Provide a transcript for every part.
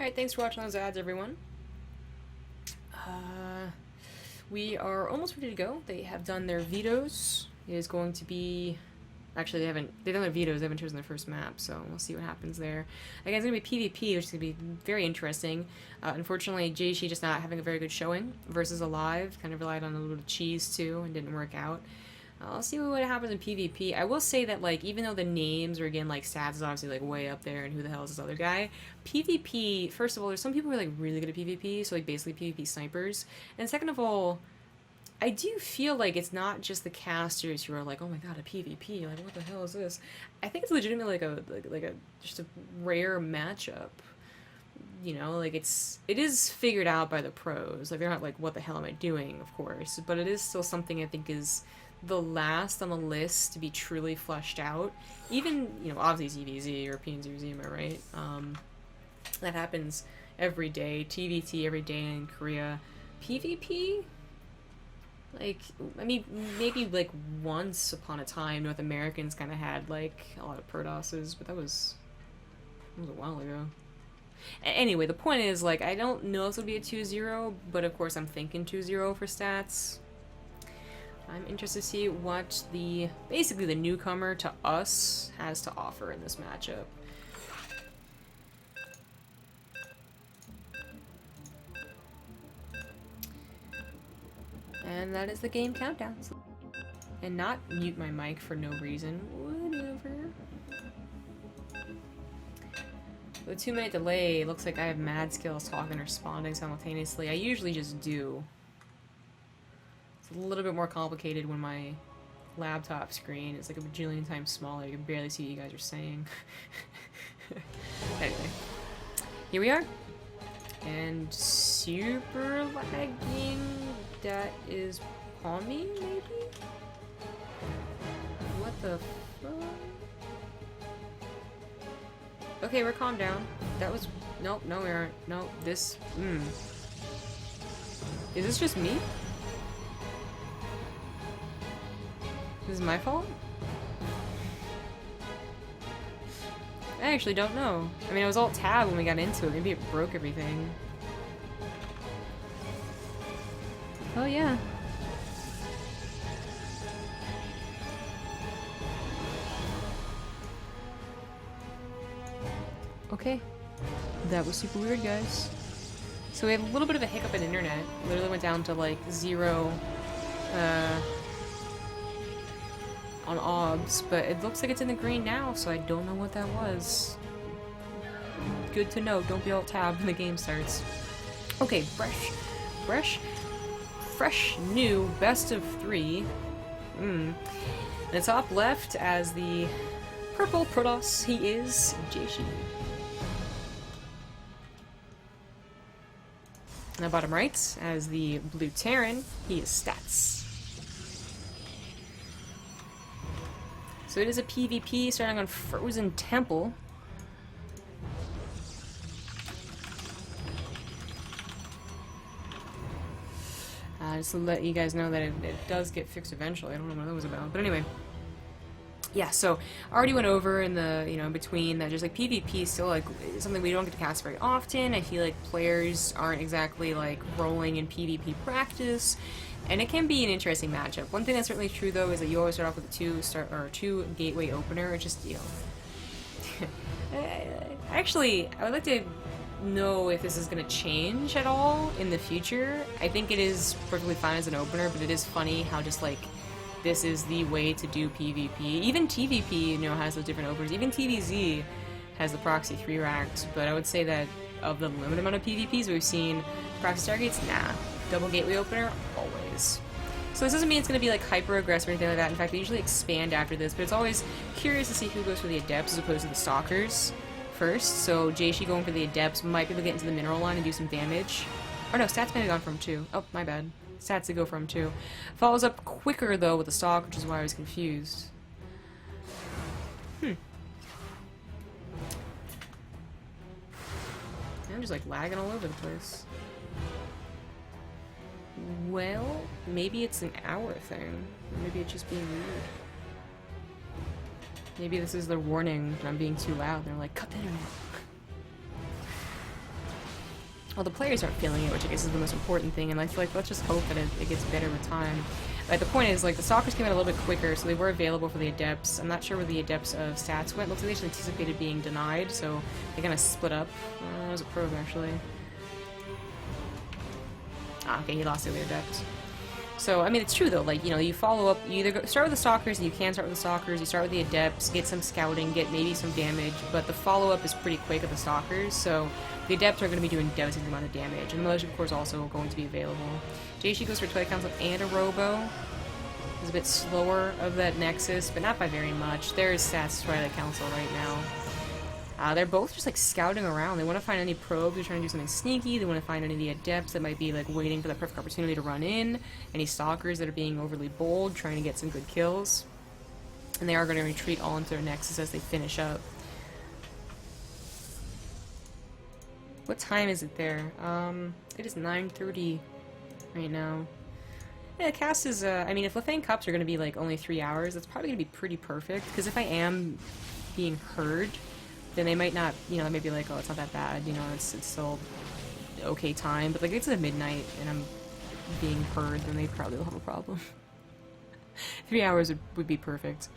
Alright, thanks for watching those ads, everyone. We are almost ready to go. They have done their vetoes. It is going to be... Actually, they've done their vetoes. They haven't chosen their first map, so we'll see what happens there. Again, it's going to be PvP, which is going to be very interesting. Unfortunately, JieShi just not having a very good showing versus Alive. Kind of relied on a little bit of cheese, too, and didn't work out. I'll see what happens in PvP. I will say that, like, even though the names are, again, like, stats is obviously, like, way up there, and who the hell is this other guy? PvP, first of all, there's some people who are, like, really good at PvP, so, like, basically PvP snipers. And second of all, I do feel like it's not just the casters who are like, oh my god, a PvP, like, what the hell is this? I think it's legitimately, like, just a rare matchup. You know, like, it is figured out by the pros. Like, they're not like, what the hell am I doing, of course. But it is still something I think is the last on the list to be truly fleshed out. Even, you know, obviously ZVZ, European ZVZ, am I right? That happens every day. TVT every day in Korea. PvP? Like, I mean, maybe, like, once upon a time, North Americans kind of had, like, a lot of Prodosses, but that was a while ago. Anyway, the point is, like, I don't know if it'll be a 2-0, but of course I'm thinking 2-0 for stats. I'm interested to see what basically the newcomer to us has to offer in this matchup. And that is the game countdown. And not mute my mic for no reason. Whatever. With a 2-minute delay, it looks like I have mad skills talking and responding simultaneously. I usually just do. It's a little bit more complicated when my laptop screen is like a bajillion times smaller. You can barely see what you guys are saying. Anyway. Here we are. And super lagging. That is Palmy, maybe? What the fuck? Okay, we're calmed down. That was... Nope, no we aren't. Nope, this... Is this just me? This is my fault? I actually don't know. I mean, I was alt-tab when we got into it. Maybe it broke everything. Oh, yeah. Okay. That was super weird, guys. So we had a little bit of a hiccup in internet. Literally went down to, like, 0, on OBS, but it looks like it's in the green now, so I don't know what that was. Good to know. Don't be alt-tab when the game starts. Okay, fresh, new, best of 3. And the top left as the purple Protoss, he is JieShi. And the bottom right as the blue Terran, he is Stats. So it is a PvP starting on Frozen Temple. Just to let you guys know that it does get fixed eventually. I don't know what that was about. But anyway. Yeah, so I already went over in the, you know, in between that just like PvP is still like something we don't get to cast very often. I feel like players aren't exactly like rolling in PvP practice. And it can be an interesting matchup. One thing that's certainly true though is that you always start off with a two gateway opener. It's just, you know. Actually, I would like to know if this is going to change at all in the future. I think it is perfectly fine as an opener, but it is funny how just like this is the way to do PvP. Even TVP, you know, has those different openers. Even TVZ has the proxy 3 racks, but I would say that of the limited amount of PvPs we've seen, proxy stargates, nah. Double gateway opener, always. So this doesn't mean it's going to be like hyper aggressive or anything like that. In fact, they usually expand after this, but it's always curious to see who goes for the adepts as opposed to the stalkers first. So JieShi going for the adepts might be able to get into the mineral line and do some damage. Or no, stats may have gone from 2. Oh, my bad. Stats to go from 2. Follows up quicker though with the stalk, which is why I was confused. I'm just like lagging all over the place. Well, maybe it's an hour thing. Maybe it's just being weird. Maybe this is their warning that I'm being too loud. They're like, cut the internet. well, the players aren't feeling it, which I guess is the most important thing, and I feel like let's just hope that it gets better with time. But the point is, like, the stalkers came out a little bit quicker, so they were available for the adepts. I'm not sure where the adepts of stats went. Looks like they actually anticipated being denied, so they kind of split up. That was a probe, actually. Ah, okay, he lost the other adept. So, I mean, it's true, though. Like, you know, you follow up, you either start with the stalkers, and you can start with the stalkers, you start with the adepts, get some scouting, get maybe some damage, but the follow-up is pretty quick of the stalkers, so the adepts are going to be doing devastating amount of damage, and the militia, of course, also going to be available. JieShi goes for Twilight Council and a Robo. He's a bit slower of that Nexus, but not by very much. There's stats Twilight Council right now. They're both just like scouting around. They want to find any probes. They're trying to do something sneaky. They want to find any of the adepts that might be like waiting for that perfect opportunity to run in. Any stalkers that are being overly bold, trying to get some good kills. And they are going to retreat all into their Nexus as they finish up. What time is it there? It is 9:30 right now. Yeah, the cast is, I mean, if Leifeng Cups are going to be like only 3 hours, that's probably going to be pretty perfect. Because if I am being heard, then they might not, you know, they may be like, oh, it's not that bad, you know, it's still okay time. But like, it's at midnight and I'm being heard, then they probably will have a problem. 3 hours would be perfect.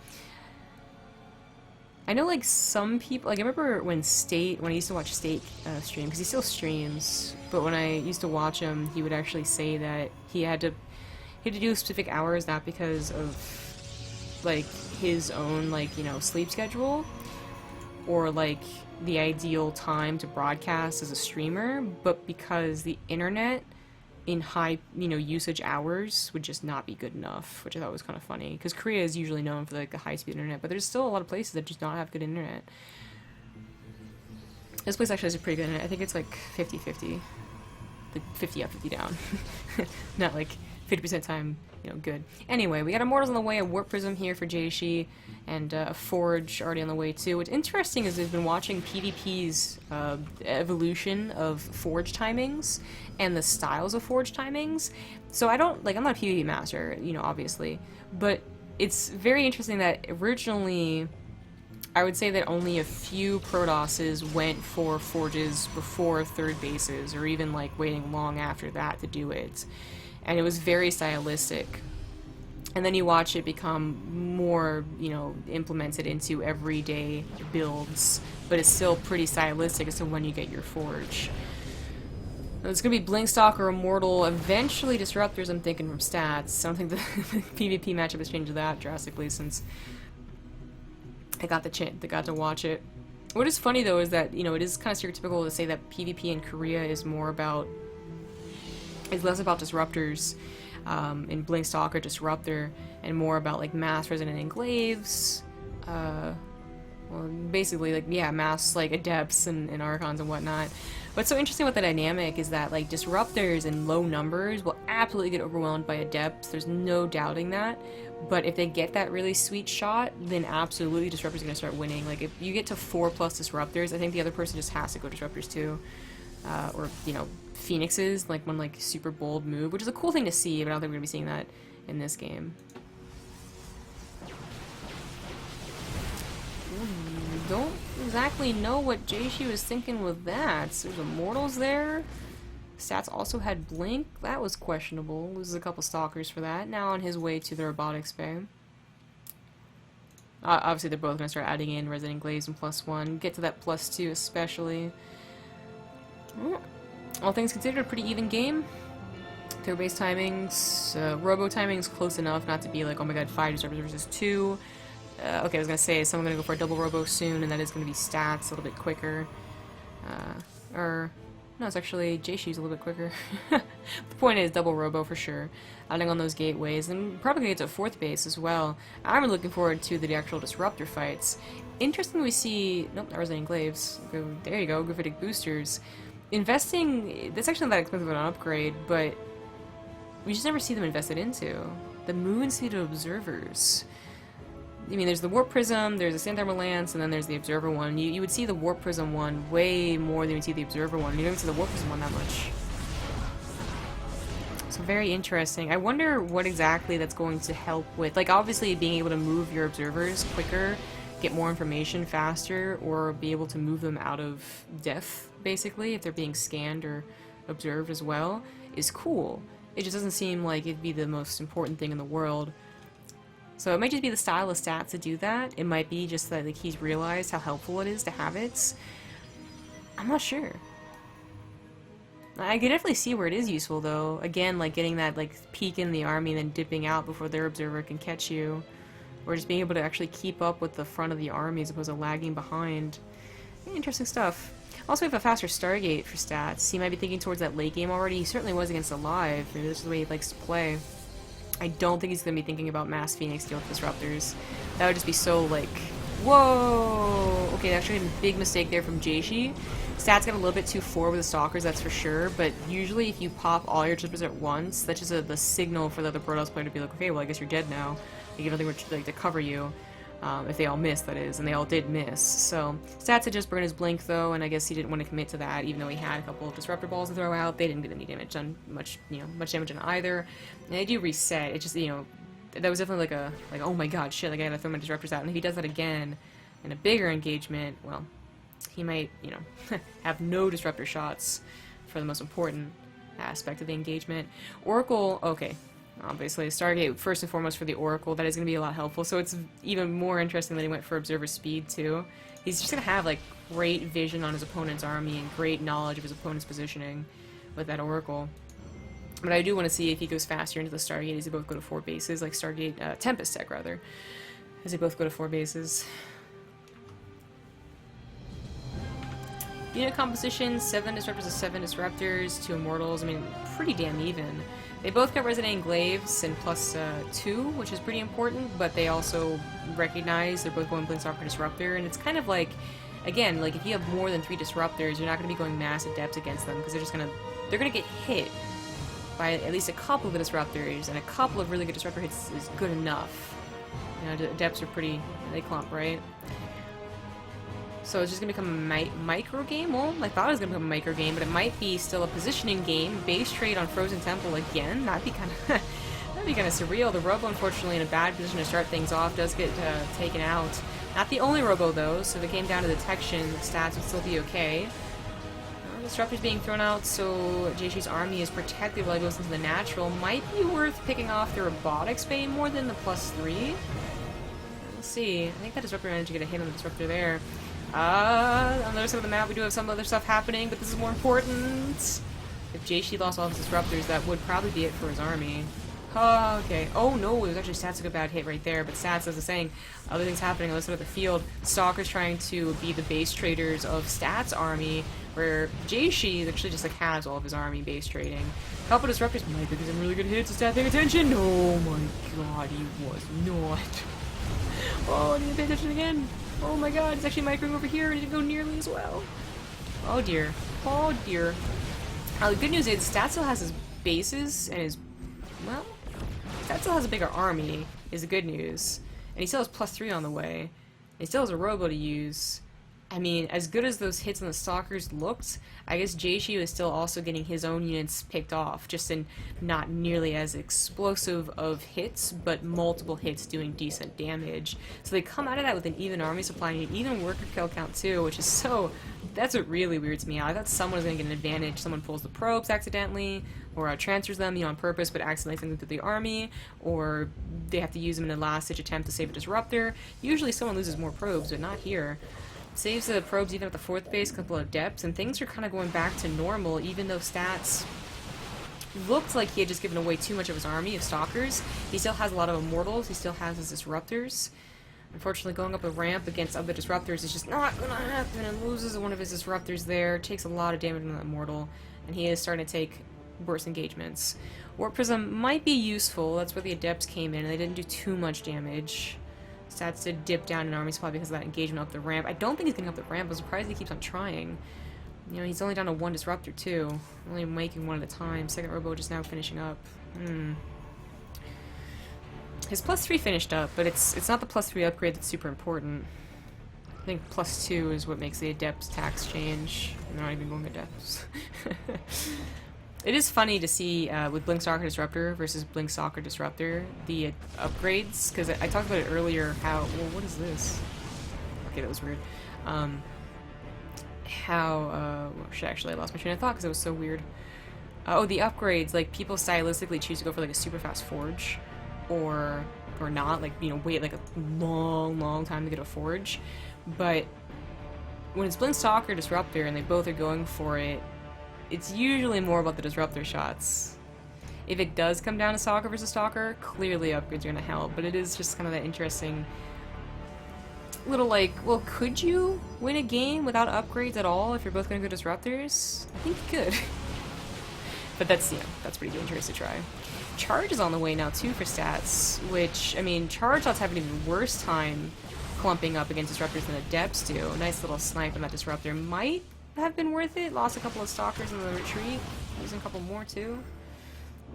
I know, like, some people, like, I remember when I used to watch State stream, because he still streams, but when I used to watch him, he would actually say that he had to do specific hours, not because of, like, his own, like, you know, sleep schedule, or, like, the ideal time to broadcast as a streamer, but because the internet in high, you know, usage hours would just not be good enough, which I thought was kind of funny, because Korea is usually known for, like, the high-speed internet, but there's still a lot of places that just don't have good internet. This place actually has a pretty good internet. I think it's, like, 50-50. Like, 50 up, 50 down. Not, like, 50% time, you know, good. Anyway, we got Immortals on the way, a Warp Prism here for JieShi, and a Forge already on the way, too. What's interesting is I've been watching PvP's evolution of Forge timings, and the styles of Forge timings. So I don't, like, I'm not a PvP master, you know, obviously, but it's very interesting that originally, I would say that only a few Protosses went for Forges before third bases, or even, like, waiting long after that to do it. And it was very stylistic. And then you watch it become more, you know, implemented into everyday builds, but it's still pretty stylistic as to when you get your Forge. It's going to be Blinkstalk or Immortal, eventually Disruptors, I'm thinking, from stats. I don't think the PvP matchup has changed that drastically since I got to watch it. What is funny, though, is that, you know, it is kind of stereotypical to say that PvP in Korea is less about Disruptors in Blinkstalk or Disruptor, and more about, like, mass Resident Enclaves, well, basically, like, yeah, mass, like, Adepts and Archons and whatnot. What's so interesting about the dynamic is that, like, Disruptors in low numbers will absolutely get overwhelmed by Adepts, there's no doubting that, but if they get that really sweet shot, then absolutely Disruptors are going to start winning. Like, if you get to 4+ Disruptors, I think the other person just has to go Disruptors too. Or, you know, Phoenixes, like one, like, super bold move, which is a cool thing to see, but I don't think we're going to be seeing that in this game. Don't exactly know what JieShi was thinking with that. There's Immortals there. Stats also had Blink. That was questionable. Loses a couple Stalkers for that. Now on his way to the Robotics Bay. Obviously, they're both going to start adding in Resident Glaze and +1. Get to that +2 especially. All things considered, a pretty even game. Third base timings, Robo timings close enough not to be like, oh my god, 5 Disruptors versus 2. Okay, I was going to say, someone's going to go for a double Robo soon, and that is going to be stats a little bit quicker. No, it's actually, JieShi's a little bit quicker. The point is, double Robo for sure. Adding on those gateways, and probably get to 4th base as well. I'm looking forward to the actual Disruptor fights. Interesting we see, nope, that was Enclaves. There you go, Gravitic Boosters. Investing, that's actually not that expensive of an upgrade, but we just never see them invested into. The Moon Speed of Observers. I mean, there's the Warp Prism, there's the Sand Thermal Lance, and then there's the Observer one. You would see the Warp Prism one way more than you would see the Observer one. You don't see the Warp Prism one that much. So very interesting. I wonder what exactly that's going to help with, like, obviously being able to move your Observers quicker, get more information faster, or be able to move them out of death, basically, if they're being scanned or observed as well is cool. It just doesn't seem like it'd be the most important thing in the world. So it might just be the style of stats to do that. It might be just that like he's realized how helpful it is to have it. I'm not sure. I can definitely see where it is useful though. Again, like getting that like peek in the army and then dipping out before their observer can catch you. Or just being able to actually keep up with the front of the army as opposed to lagging behind. Interesting stuff. Also, we have a faster Stargate for stats. He might be thinking towards that late game already. He certainly was against Alive. Maybe this is the way he likes to play. I don't think he's going to be thinking about Mass Phoenix Steel Disruptors. That would just be so, like, whoa! Okay, actually a big mistake there from JieShi. Stats got a little bit too forward with the Stalkers, that's for sure, but usually if you pop all your disruptors at once, that's just the signal for the other Protoss player to be like, okay, well, I guess you're dead now. Like, you don't think we're like, to cover you. If they all missed, that is, and they all did miss. So, stats had just burned his blink, though, and I guess he didn't want to commit to that, even though he had a couple of disruptor balls to throw out. They didn't get any damage on much damage on either. And they do reset. It just, that was definitely like, oh my god, shit, like I gotta throw my disruptors out. And if he does that again in a bigger engagement, well, he might, have no disruptor shots for the most important aspect of the engagement. Oracle, okay. Obviously, Stargate, first and foremost for the Oracle, that is going to be a lot helpful, so it's even more interesting that he went for Observer Speed, too. He's just going to have, like, great vision on his opponent's army and great knowledge of his opponent's positioning with that Oracle. But I do want to see if he goes faster into the Stargate as they both go to 4 bases, like Stargate, Tempest Tech, rather, as they both go to 4 bases. Unit composition, 7 disruptors to 7 disruptors, 2 immortals, I mean, pretty damn even. They both got Resident Glaives and +2, which is pretty important, but they also recognize they're both going Blinkstalker Disruptor, and it's kind of like, again, like if you have more than 3 disruptors, you're not going to be going mass adepts against them, because they're gonna get hit by at least a couple of the disruptors, and a couple of really good disruptor hits is good enough. Adepts are pretty, they clump, right? So it's just going to become a micro game? Well, I thought it was going to become a micro game, but it might be still a positioning game. Base trade on Frozen Temple again? That'd be kind of surreal. The Robo, unfortunately, in a bad position to start things off, does get taken out. Not the only Robo, though, so if it came down to detection, the stats would still be okay. Disruptors being thrown out, so JieShi's army is protected while he goes into the natural. Might be worth picking off the Robotics Bay more than the +3. We'll see. I think that Disruptor managed to get a hit on the Disruptor there. On the other side of the map, we do have some other stuff happening, but this is more important. If JieShi lost all his disruptors, that would probably be it for his army. Okay. Oh no, it was actually Stats took a bad hit right there, but Stats, as I was saying, other things happening on the side of the field. Stalker's trying to be the base traders of Stats' army, where JieShi actually just like has all of his army base trading. A couple disruptors might be some really good hits. Is Stats paying attention? Oh my god, he was not. Oh, I need to pay attention again. Oh my god, it's actually microing over here and it didn't go nearly as well. Oh dear. Oh dear. The good news is Stat still has his bases and his, well, Stat still has a bigger army, is the good news. And he still has +3 on the way. And he still has a Robo to use. I mean, as good as those hits on the Stalkers looked, I guess JieShi was still also getting his own units picked off, just in not nearly as explosive of hits, but multiple hits doing decent damage. So they come out of that with an even army supply and an even worker kill count too, which is so, that's what really weirds me out. I thought someone was going to get an advantage. Someone pulls the probes accidentally, or transfers them, on purpose, but accidentally sends them through the army, or they have to use them in a last-ditch attempt to save a disruptor. Usually someone loses more probes, but not here. Saves the probes even at the 4th base, a couple of depths, and things are kind of going back to normal, even though Stats looked like he had just given away too much of his army of Stalkers. He still has a lot of Immortals, he still has his Disruptors. Unfortunately, going up a ramp against other Disruptors is just not going to happen, and loses one of his Disruptors there, takes a lot of damage on that Immortal, and he is starting to take worse engagements. Warp Prism might be useful, that's where the Adepts came in, and they didn't do too much damage. Stats did dip down in army supply because of that engagement up the ramp. I don't think he's getting up the ramp. I'm surprised he keeps on trying. He's only down to 1 disruptor too. Only making 1 at a time. Second Robo just now finishing up. His +3 finished up, but it's not the +3 upgrade that's super important. I think +2 is what makes the Adepts tax change. And they're not even going Adepts. It is funny to see with Blinkstalker Disruptor versus Blinkstalker Disruptor, the upgrades, because I talked about it earlier, how, well, what is this? Okay, that was weird. Actually I lost my train of thought because it was so weird. Oh, the upgrades, like, people stylistically choose to go for, like, a super fast forge, or not, like, you know, wait, like, a long time to get a forge, but when it's Blink Stalker, Disruptor, and they both are going for it, it's usually more about the Disruptor shots. If it does come down to Stalker versus Stalker, clearly upgrades are gonna help, but it is just kind of that interesting little, like, well, could you win a game without upgrades at all if you're both gonna go Disruptors? I think you could. But that's, you know, that's pretty dangerous to try. Charge is on the way now, too, for stats, which, I mean, Charge shots have an even worse time clumping up against Disruptors than Adepts do. A nice little snipe on that Disruptor might have been worth it. Lost a couple of Stalkers in the retreat. Losing a couple more, too.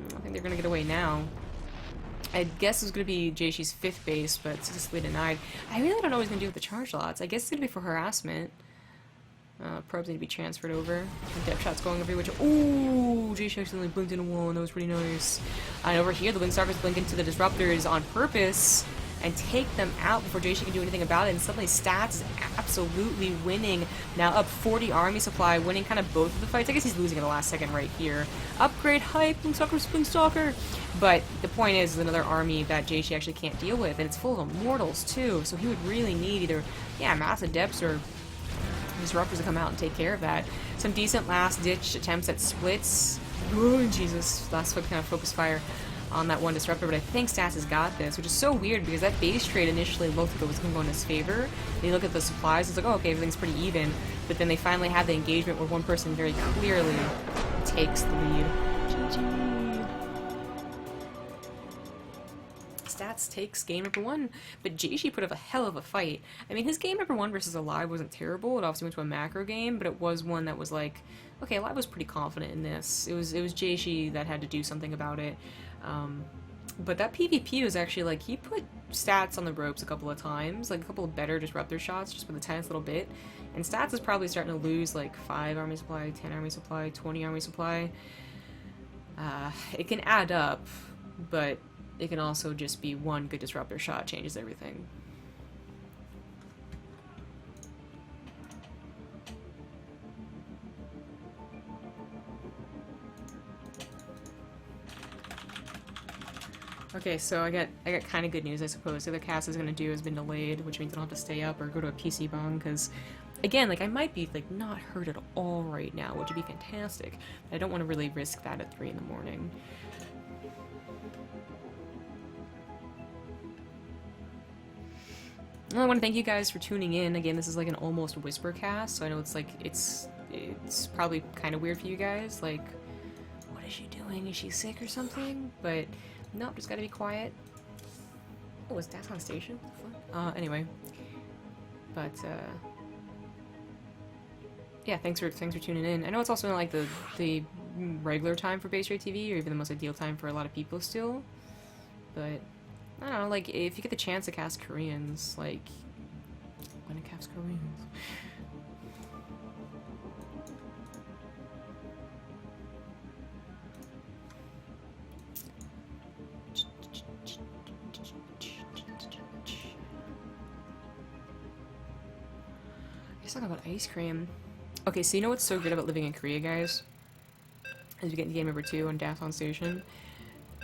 I think they're going to get away now. I guess it was going to be JieShi's 5th base, but successfully denied. I really don't know what he's going to do with the charge lots. I guess it's going to be for harassment. Probes need to be transferred over. Depth shots going every which. Ooh, JieShi accidentally blinked in a wall, and that was pretty nice. And over here, the Blink Stalkers blink into the Disruptors on purpose and take them out before JieShi can do anything about it. And suddenly, Stats is absolutely winning. Now up 40 army supply, winning kind of both of the fights. I guess he's losing in the last second right here. Upgrade hype, Blink Stalker. But the point is, another army that JieShi actually can't deal with, and it's full of immortals too. So he would really need either, yeah, massive depths or Disruptors to come out and take care of that. Some decent last-ditch attempts at splits. Oh, Jesus. Last kind of focus fire on that one Disruptor, but I think Stats has got this, which is so weird because that base trade initially looked like it was going to go in his favor. And you look at the supplies, it's like, oh, okay, everything's pretty even. But then they finally have the engagement where one person very clearly takes the lead. GG. Stats takes game number 1, but JieShi put up a hell of a fight. I mean, his game number 1 versus Alive wasn't terrible. It obviously went to a macro game, but it was one that was like, okay, Alive was pretty confident in this. It was JieShi that had to do something about it. But that PvP was actually like, he put Stats on the ropes a couple of times, like a couple of better Disruptor shots just for the tiniest little bit. And Stats is probably starting to lose like 5 army supply, 10 army supply, 20 army supply. It can add up, but it can also just be one good Disruptor shot changes everything. Okay, so I got kind of good news, I suppose. The other cast is going to do has been delayed, which means I don't have to stay up or go to a PC bung, because, again, like, I might be, like, not hurt at all right now, which would be fantastic. But I don't want to really risk that at 3 in the morning. Well, I want to thank you guys for tuning in. Again, this is like an almost whisper cast, so I know it's like, it's probably kind of weird for you guys. Like, what is she doing? Is she sick or something? But nope, just gotta be quiet. Oh, is that on station? Anyway. But, yeah, thanks for tuning in. I know it's also like the regular time for BaseTradeTV, or even the most ideal time for a lot of people still. But I don't know, like, if you get the chance to cast Koreans, like, when it casts Koreans. Let's talk about ice cream. Okay, so you know what's so good about living in Korea, guys? As we get into game number 2 on Dathon Station.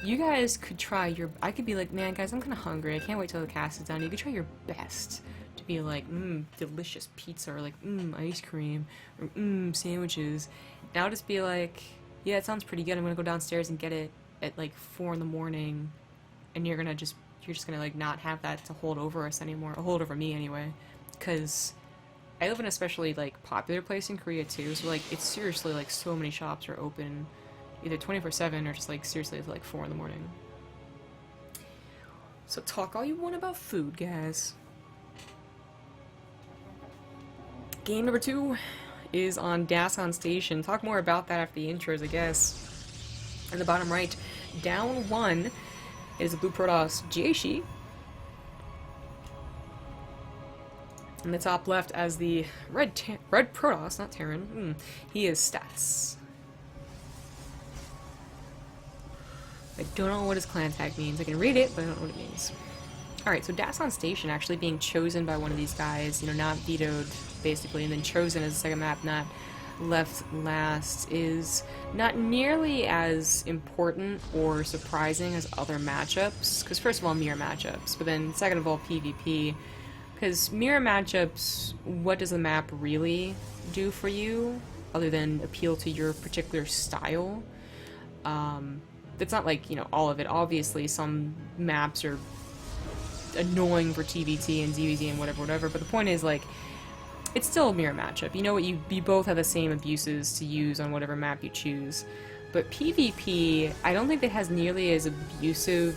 You guys could try your... I could be like, man, guys, I'm kind of hungry. I can't wait till the cast is done. You could try your best to be like, delicious pizza, or like, ice cream, or sandwiches. And I'll just be like, yeah, it sounds pretty good. I'm gonna go downstairs and get it at like 4 in the morning, and you're just gonna like not have that to hold over us anymore, or hold over me anyway, because I live in an especially like popular place in Korea too. So like, it's seriously like so many shops are open. Either 24/7 or just like seriously it's like 4 in the morning. So talk all you want about food, guys. Game number 2 is on Dathon Station. Talk more about that after the intros, I guess. In the bottom right, down 1 is the blue Protoss JieShi. In the top left as the red Protoss, not Terran. He is Stats. I don't know what his clan tag means. I can read it, but I don't know what it means. Alright, so Dathon Station actually being chosen by one of these guys, you know, not vetoed, basically, and then chosen as a second map, not left last is not nearly as important or surprising as other matchups, because first of all, mirror matchups, but then second of all, PvP, because mirror matchups, what does the map really do for you, other than appeal to your particular style? It's not like, you know, all of it. Obviously, some maps are annoying for TVT and ZVZ and whatever, but the point is, like, it's still a mirror matchup. You know what, you both have the same abuses to use on whatever map you choose. But PvP, I don't think it has nearly as abusive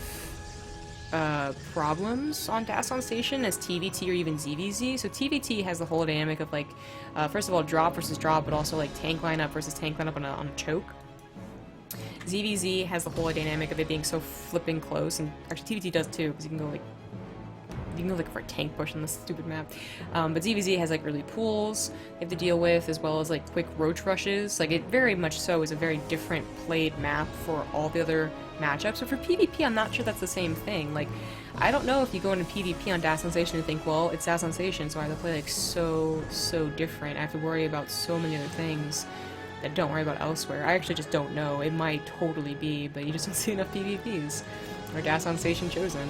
problems on Dasan Station as TVT or even ZVZ. So TVT has the whole dynamic of, like, first of all, drop versus drop, but also, like, tank lineup versus tank lineup on a choke. ZVZ has the whole dynamic of it being so flipping close, and actually TVT does too, because you can go like for a tank push on this stupid map. But ZVZ has like early pools you have to deal with, as well as like quick roach rushes. Like, it very much so is a very different played map for all the other matchups. But for PvP, I'm not sure that's the same thing. Like, I don't know if you go into PvP on Dasan Station and think, well, it's Dasan Station, so I have to play like so different. I have to worry about so many other things that don't worry about elsewhere. I actually just don't know. It might totally be, but you just don't see enough PvPs or Dasan Station chosen.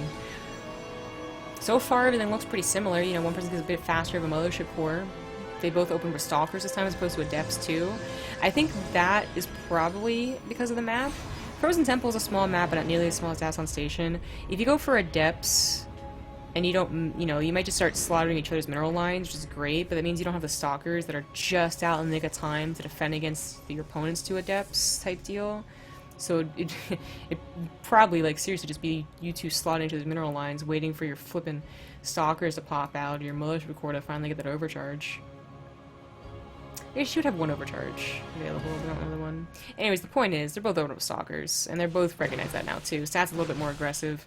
So far, everything looks pretty similar. You know, one person is a bit faster of a mothership core. They both open with stalkers this time as opposed to adepts too. I think that is probably because of the map. Frozen Temple is a small map, but not nearly as small as Dasan Station. If you go for adepts, and you don't, you know, you might just start slaughtering each other's mineral lines, which is great, but that means you don't have the stalkers that are just out in the nick of time to defend against your opponents to adepts type deal. So it probably, like, seriously just be you two slotting into those mineral lines, waiting for your flippin' stalkers to pop out, or your militia core to finally get that overcharge. They should have one overcharge available, but not another one. Anyways, the point is, they're both open up stalkers, and they're both recognize that now too. Stats a little bit more aggressive.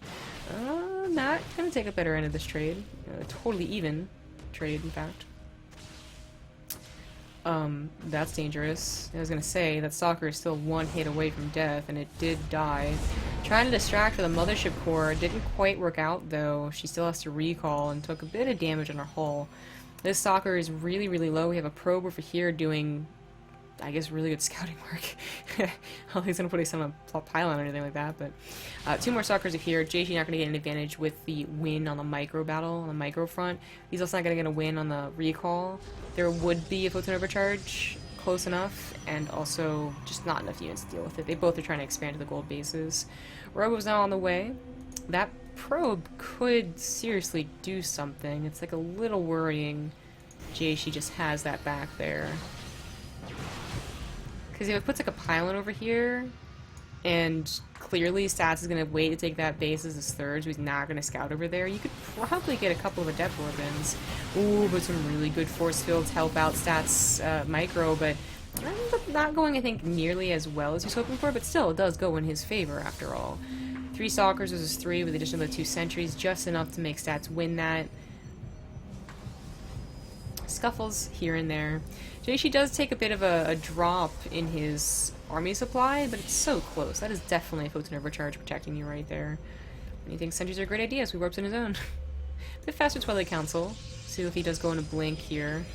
Not gonna take a better end of this trade. Totally even trade, in fact. That's dangerous. I was gonna say, that stalker is still one hit away from death, and it did die. Trying to distract with a mothership core didn't quite work out, though. She still has to recall and took a bit of damage on her hull. This stalker is really, really low. We have a probe over here doing, I guess, really good scouting work. I don't think he's gonna put us on a pylon or anything like that, but two more stalkers are here. JieShi not gonna get an advantage with the win on the micro battle, on the micro front. He's also not gonna get a win on the recall. There would be a photon overcharge close enough, and also just not enough units to deal with it. They both are trying to expand to the gold bases. Robo's now on the way. That probe could seriously do something. It's like a little worrying. JieShi just has that back there. Because if it puts like a pylon over here, and clearly Stats is going to wait to take that base as his third, so he's not going to scout over there, you could probably get a couple of adept weapons. Ooh, but some really good force fields help out Stats micro, but not going, I think, nearly as well as he's hoping for, but still, it does go in his favor after all. 3 stalkers versus 3 with the addition of the 2 sentries, just enough to make Stats win that. Scuffles here and there. JieShi does take a bit of a drop in his army supply, but it's so close. That is definitely a photon overcharge protecting you right there. And he thinks sentries are a great idea, so he warps in his own. A bit faster Twilight Council. See if he does go in a blink here.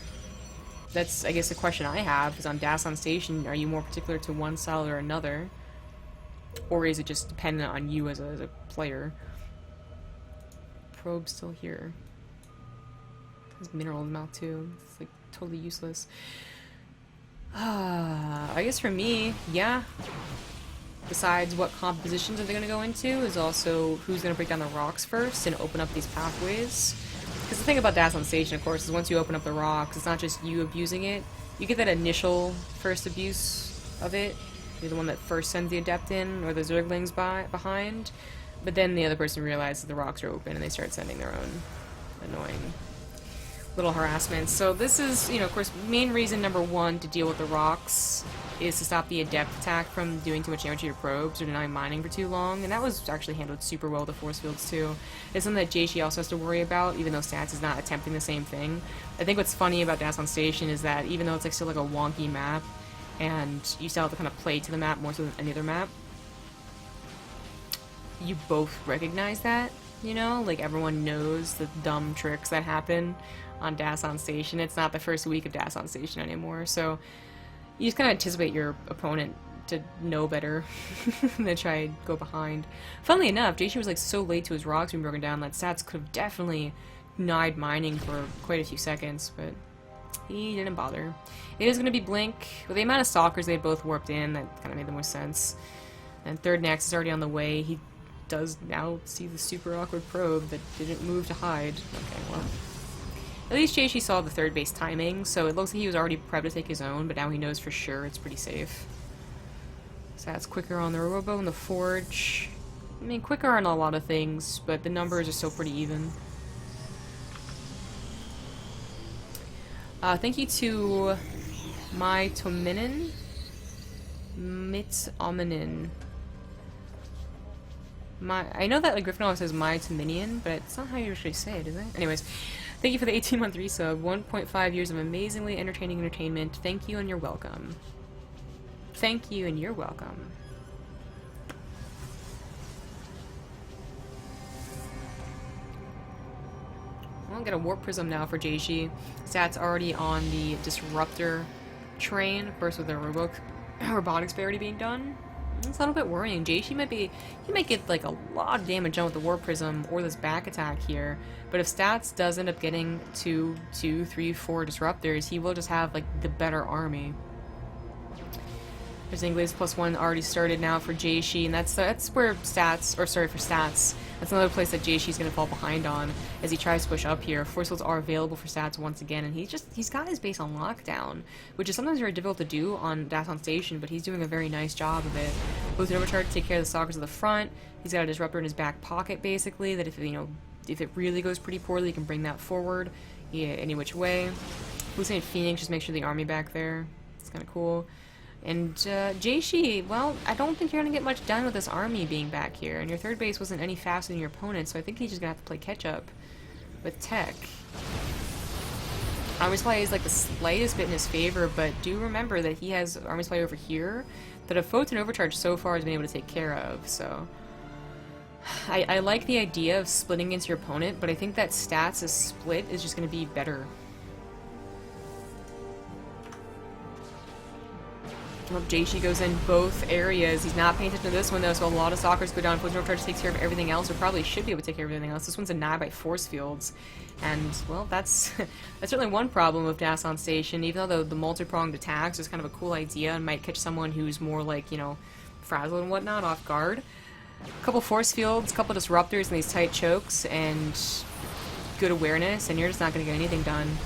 That's, I guess, the question I have, is on Dasan Station, are you more particular to one style or another? Or is it just dependent on you as a player? Probe's still here. There's mineral in the mouth too. It's like totally useless. I guess for me, yeah. Besides what compositions are they going to go into, is also who's going to break down the rocks first and open up these pathways. Because the thing about Dasan Station, of course, is once you open up the rocks, it's not just you abusing it. You get that initial first abuse of it. You're the one that first sends the adept in, or the zerglings behind. But then the other person realizes the rocks are open and they start sending their own annoying little harassments. So this is, you know, of course, main reason number 1 to deal with the rocks is to stop the adept attack from doing too much damage to your probes or denying mining for too long, and that was actually handled super well with the force fields too. It's something that JieShi also has to worry about, even though Stats is not attempting the same thing. I think what's funny about Dasan Station is that even though it's like still like a wonky map, and you still have to kind of play to the map more so than any other map, you both recognize that, you know? Like, everyone knows the dumb tricks that happen on Dasan Station. It's not the first week of Dasan Station anymore, so You just kind of anticipate your opponent to know better than try and go behind. Funnily enough, JieShi was like so late to his rocks being broken down that Stats could have definitely denied mining for quite a few seconds, but he didn't bother. It is going to be Blink. With the amount of Stalkers they both warped in, that kind of made the most sense. And third Nex is already on the way. He does now see the super awkward probe that didn't move to hide. Okay, well. At least JieShi saw the third base timing, so it looks like he was already prepped to take his own, but now he knows for sure it's pretty safe. So that's quicker on the Robo and the Forge. I mean, quicker on a lot of things, but the numbers are still pretty even. Thank you to My Tominin. Mit Ominin. I know that like Griffin always says My Tominion, but it's not how you usually say it, is it? Anyways, thank you for the 18-month resub. 1.5 years of amazingly entertaining entertainment. Thank you and you're welcome. Thank you and you're welcome. I'll get a Warp Prism now for JieShi. Stats already on the Disruptor train, of course with the robotics bay already being done. It's a little bit worrying. JieShi might get like a lot of damage done with the Warp Prism or this back attack here, but if Stats does end up getting 2, 3, 4 Disruptors, he will just have like the better army. There's Inglaze +1 already started now for JieShi, and that's where Stats, or sorry, for Stats, that's another place that JieShi's going to fall behind on as he tries to push up here. Force fields are available for Stats once again, and he's got his base on lockdown, which is sometimes very difficult to do on Dathon Station, but he's doing a very nice job of it. Both an overcharge to take care of the Stalkers at the front. He's got a Disruptor in his back pocket, basically, that if it really goes pretty poorly, he can bring that forward any which way. Hallucinate Phoenix, just make sure the army back there. It's kind of cool. And JieShi, well, I don't think you're going to get much done with this army being back here, and your third base wasn't any faster than your opponent, so I think he's just going to have to play catch-up with tech. Army Supply is like the slightest bit in his favor, but do remember that he has Army Supply over here that a Photon Overcharge so far has been able to take care of, so... I like the idea of splitting against your opponent, but I think that Stats as split is just going to be better. Well, JieShi goes in both areas. He's not paying attention to this one, though, so a lot of Stalkers go down. Photon Overcharge takes care of everything else, or probably should be able to take care of everything else. This one's denied by Force Fields. And, well, that's certainly one problem with Dathon Station. Even though the multi-pronged attacks is kind of a cool idea and might catch someone who's more, like, you know, frazzled and whatnot off guard. A couple Force Fields, a couple Disruptors and these tight chokes, and good awareness, and you're just not going to get anything done.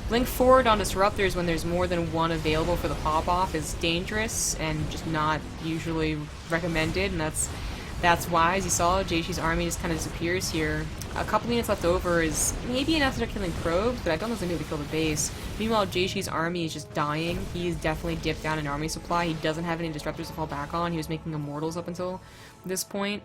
Blink forward on Disruptors when there's more than one available for the pop-off is dangerous and just not usually recommended, and that's why, as you saw, JieShi's army just kind of disappears here. A couple units left over is maybe enough to start killing probes, but I don't know if they're going to be able to kill the base. Meanwhile, JieShi's army is just dying. He's definitely dipped down in army supply. He doesn't have any Disruptors to fall back on. He was making Immortals up until this point,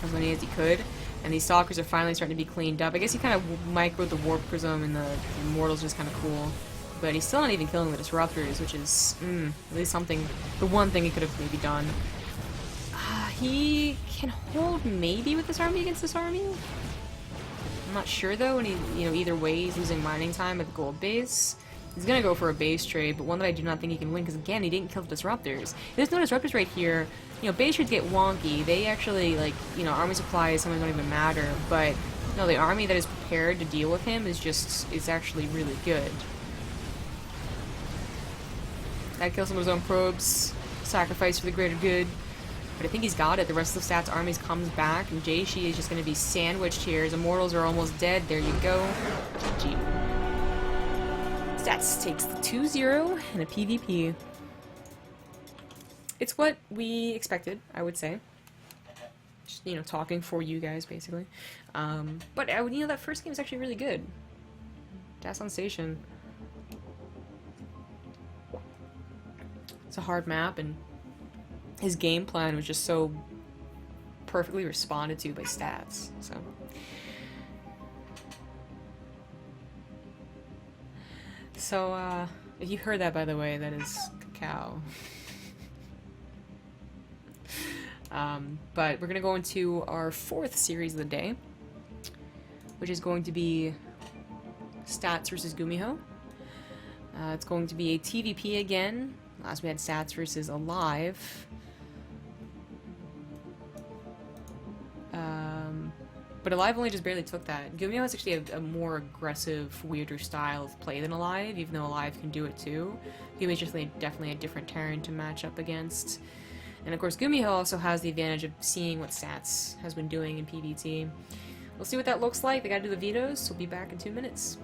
as many as he could. And these Stalkers are finally starting to be cleaned up. I guess he kind of microed the Warp Prism, and the Immortals just kind of cool. But he's still not even killing the Disruptors, which is, at least something, the one thing he could have maybe done. He can hold maybe with this army against this army? I'm not sure though, and either way he's losing mining time at the gold base. He's gonna go for a base trade, but one that I do not think he can win, because again, he didn't kill the Disruptors. There's no Disruptors right here. Base trades get wonky. They actually, like, army supplies sometimes don't even matter, but, no, the army that is prepared to deal with him is actually really good. That kills some of his own probes, sacrifice for the greater good, but I think he's got it. The rest of the Stats armies comes back, and JieShi is just going to be sandwiched here. His Immortals are almost dead. There you go. GG. Stats takes the 2-0 in a PvP. It's what we expected, I would say. Just, talking for you guys, basically. But, that first game was actually really good. Dathon Station. It's a hard map, and his game plan was just so perfectly responded to by Stats, so... So, if you heard that, by the way, that is cacao. But we're going to go into our fourth series of the day, which is going to be Stats versus Gumiho. It's going to be a TvP again. Last we had Stats versus Alive. But Alive only just barely took that. Gumiho has actually a more aggressive, weirder style of play than Alive, even though Alive can do it too. Gumiho is just definitely a different Terran to match up against. And of course, Gumiho also has the advantage of seeing what Stats has been doing in PvT. We'll see what that looks like. They gotta do the vetoes, so we'll be back in 2 minutes.